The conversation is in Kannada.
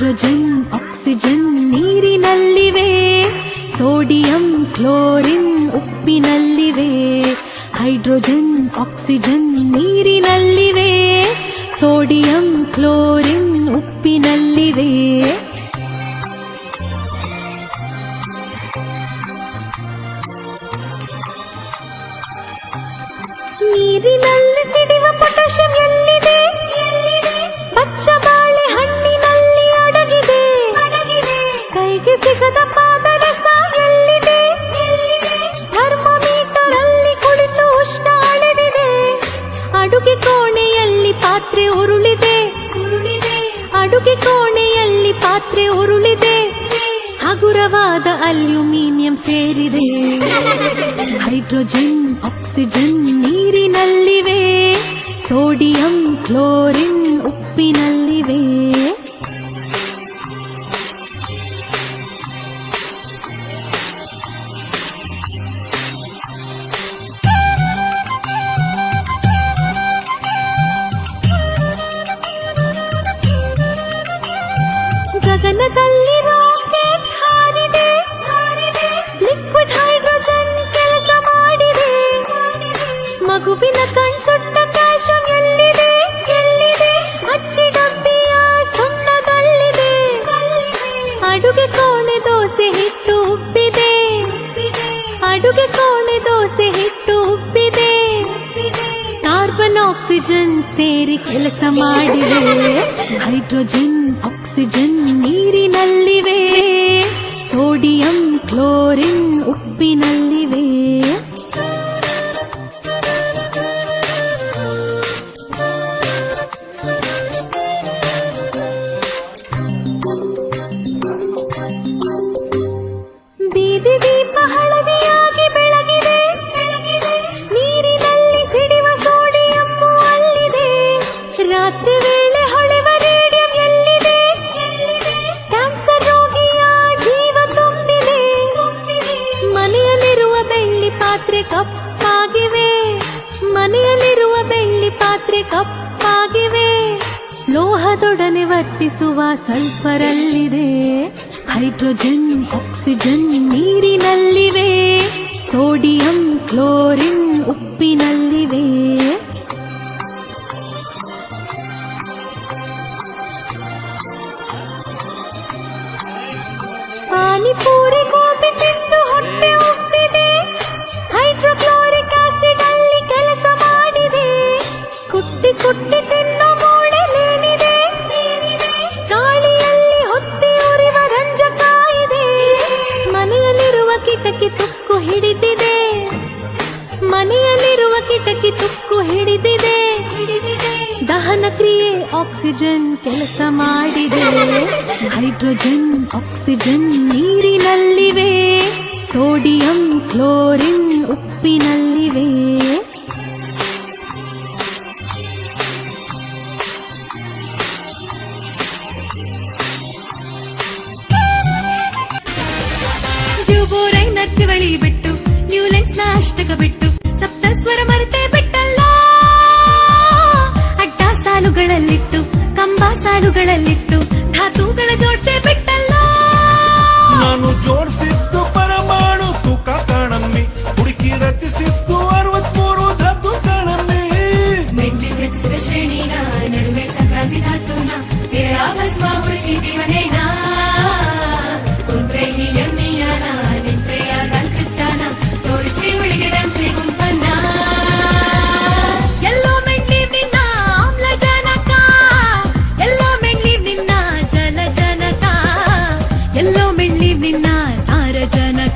ಹೈಡ್ರೋಜನ್ ಆಕ್ಸಿಜನ್ ನೀರಿನಲ್ಲಿವೆ, ಸೋಡಿಯಂ ಕ್ಲೋರಿನ್ ಉಪ್ಪಿನಲ್ಲಿವೆ. ಹೈಡ್ರೋಜನ್ ಆಕ್ಸಿಜನ್ ನೀರಿನಲ್ಲಿವೆ, ಸೋಡಿಯಂ ಕ್ಲೋರಿನ್ ಉಪ್ಪಿನಲ್ಲಿವೆ. ನೀರಿನಲ್ಲಿ ಸಿಡಿವ ಪೊಟ್ಯಾಷಿಯಂ ಎಲ್ಲಿದೆ? ಪಚ್ಚ ಬಾಳೆ ಹಣ್ಣಿನಲ್ಲಿ ಅಡಗಿದೆ. ಕೈಗೆ ಸಿಗದ ಪಾದರಸ ಎಲ್ಲಿದೆ? ಥರ್ಮೋಮೀಟರ್ ಅಲ್ಲಿ ಕುಳಿತು ಉಷ್ಣ ಅಳೆದಿದೆ. ಅಡುಗೆ ಕೋಣೆಯಲ್ಲಿ ಪಾತ್ರೆ ಉರುಳಿದೆ. ಅಡುಗೆ ಕೋಣೆಯಲ್ಲಿ ಪಾತ್ರೆ ಉರುಳಿದೆ. ಹಗುರವಾದ ಅಲ್ಯೂಮಿನಿಯಂ ಸೇರಿದೆ. ಹೈಡ್ರೋಜನ್ ಆಕ್ಸಿಜನ್ ನೀರಿನಲ್ಲಿವೆ, ಸೋಡಿಯಂ ಕ್ಲೋರಿನ್ ಉಪ್ಪಿನಲ್ಲಿವೆ. ಗಗನದಲ್ಲಿ ರಾಕೆಟ್ ಹಾರಿದೆ. ಲಿಕ್ವಿಡ್ ಹೈಡ್ರೋಜನ್ ಕೆಲಸ ಮಾಡಿದೆ. ಮಗುವಿನ ಕಣ್ಸುಟ್ಟ ಕ್ಯಾಲ್ಸಿಯಂ ಎಲ್ಲಿದೆ? ಅಚ್ಚಿ ಡಬ್ಬಿಯ ಸುಣ್ಣದಲ್ಲಿದೆ. ಅಡುಗೆ ಕೋಣೆ ದೋಸೆ ಹಿಟ್ಟು ಉಬ್ಬಿದೆ. ಅಡುಗೆ ಕೋಣೆ ದೋಸೆ ಹಿಟ್ಟು ಉಬ್ಬಿದೆ. ಕಾರ್ಬನ್ ಆಕ್ಸಿಜನ್ ಸೇರಿ ಕೆಲಸ ಮಾಡಿದೆ. ಹೈಡ್ರೋಜನ್ ಆಕ್ಸಿಜನ್ ನೀರಿನಲ್ಲಿವೆ, ಸೋಡಿಯಂ ಕ್ಲೋರಿನ್ ಉಪ್ಪಿನಲ್ಲಿವೆ. ಬೀದಿ ದೀಪ ಹಳದಿಯಾಗಿ ಬೆಳಗಿದೆ. ನೀರಿನಲ್ಲಿ ಸಿಡಿವ ಸೋಡಿಯಂ ಅಲ್ಲಿದೆ. ರಾತ್ರಿ ವೇಳೆ ಹೊಳೆವ ರೇಡಿಯಂ ಎಲ್ಲಿದೆ? ಕ್ಯಾನ್ಸರ್ ರೋಗಿಯ ಜೀವ ತುಂಬಿದೆ. ಮನೆಯಲ್ಲಿರುವ ಬೆಳ್ಳಿ ಪಾತ್ರೆ ಕಪ್ಪಾಗಿವೆ. ಮನೆಯಲ್ಲಿರುವ ಬೆಳ್ಳಿ ಪಾತ್ರೆ ಕಪ್ಪಾಗಿವೆ. ಲೋಹದೊಡನೆ ವರ್ತಿಸುವ ಸಲ್ಫರಲ್ಲಿದೆ. ಹೈಡ್ರೋಜನ್ ಆಕ್ಸಿಜನ್ ನೀರಿನಲ್ಲಿವೆ, ಸೋಡಿಯಂ ಕ್ಲೋರಿನ್ ಉಪ್ಪಿನಲ್ಲಿವೆ. ಪಾನಿಪೂರಿ ಗೋಬಿ ತಿಂದು ಹೊಟ್ಟೆ ಉಬ್ಬಿದೆ. ಹೈಡ್ರೋಕ್ಲೋರಿಕ್ ಆಸಿಡ್ ಅಲ್ಲಿ ಕೆಲಸ ಮಾಡಿದೆ. ಕುಟ್ಟಿ ಕುಟ್ಟಿ ತಿನ್ನೋ ಮೂಳೆಲೇನಿದೆ? ಗಾಳಿಯಲ್ಲಿ ಹೊತ್ತಿ ಉರಿವ ರಂಜಕ ಇದೆ. ಮನೆಯಲ್ಲಿರುವ ಕಿಟಕಿ ತುಕ್ಕು ಹಿಡಿದಿದೆ. ಮನೆಯಲ್ಲಿರುವ ಕಿಟಕಿ ತುಕ್ಕು ಹಿಡಿದಿದೆ. ದಹನ ಕ್ರಿಯೆ ಆಕ್ಸಿಜನ್ ಕೆಲಸ ಮಾಡಿದೆ. ಹೈಡ್ರೋಜನ್ ಆಕ್ಸಿಜನ್ ನೀರಿನಲ್ಲಿವೆ, ಸೋಡಿಯಂ ಕ್ಲೋರಿನ್ ಉಪ್ಪಿನಲ್ಲಿವೆ. ಜೂಬೋರೈ ನತ್ತಿ ಬಳಿ ಬಿಟ್ಟು ನ್ಯೂಲೆನ್ಸ್ ನ ಅಷ್ಟಕ ಬಿಟ್ಟು ಸಪ್ತ ಸ್ವರ ಮರೆತೆ ಬಿಟ್ಟಲ್ಲ. ಅಡ್ಡ ಸಾಲುಗಳಲ್ಲಿಟ್ಟು ಕಂಬ ಸಾಲುಗಳಲ್ಲಿಟ್ಟು ಧಾತುಗಳ ಜೋಡಿಸೇ ಬಿಟ್ಟಲ್ಲ. ನಾನು ಜೋಡಿಸಿದ್ದು ಪರಮಾಣು ತೂಕ ಕಾಣಮ್ಮಿ, ಹುಡುಕಿ ರಚಿಸಿದ್ದು 63 ಧಾತು ಕಾಣಮ್ಮಿ. ಮೆಂಡ್ಲಿ ವೃಕ್ಷದ ಶ್ರೇಣಿನ ನಡುವೆ ಸಂಕ್ರಾಂತಿ ಧಾತುನ ಬೇಡ ಭಸ್ಮ ಹುಡುಕಿದೀವನೇನಾ. ಕುಂತ್ರೆ ಹೀಲಿಯಂ ನಿಯಾನ ನಿಂತ್ರೆಯ ಕಲ್ಕತ್ತಾನ ತೋರಿಸಿ ಹುಡುಗಿ ರಂಸಿ ಗುಂಪನ್ನ. ಎಲ್ಲೋ ಮೆಂಡ್ಲೀವ್ ನಿನ್ನ ಆಮ್ಲಜನಕ, ಎಲ್ಲೋ ಮೆಂಡ್ಲೀವ್ ನಿನ್ನ ಜಲಜನಕ, ಎಲ್ಲೋ ಮೆಂಡ್ಲೀವ್ ನಿನ್ನ ಸಾರಜನಕ.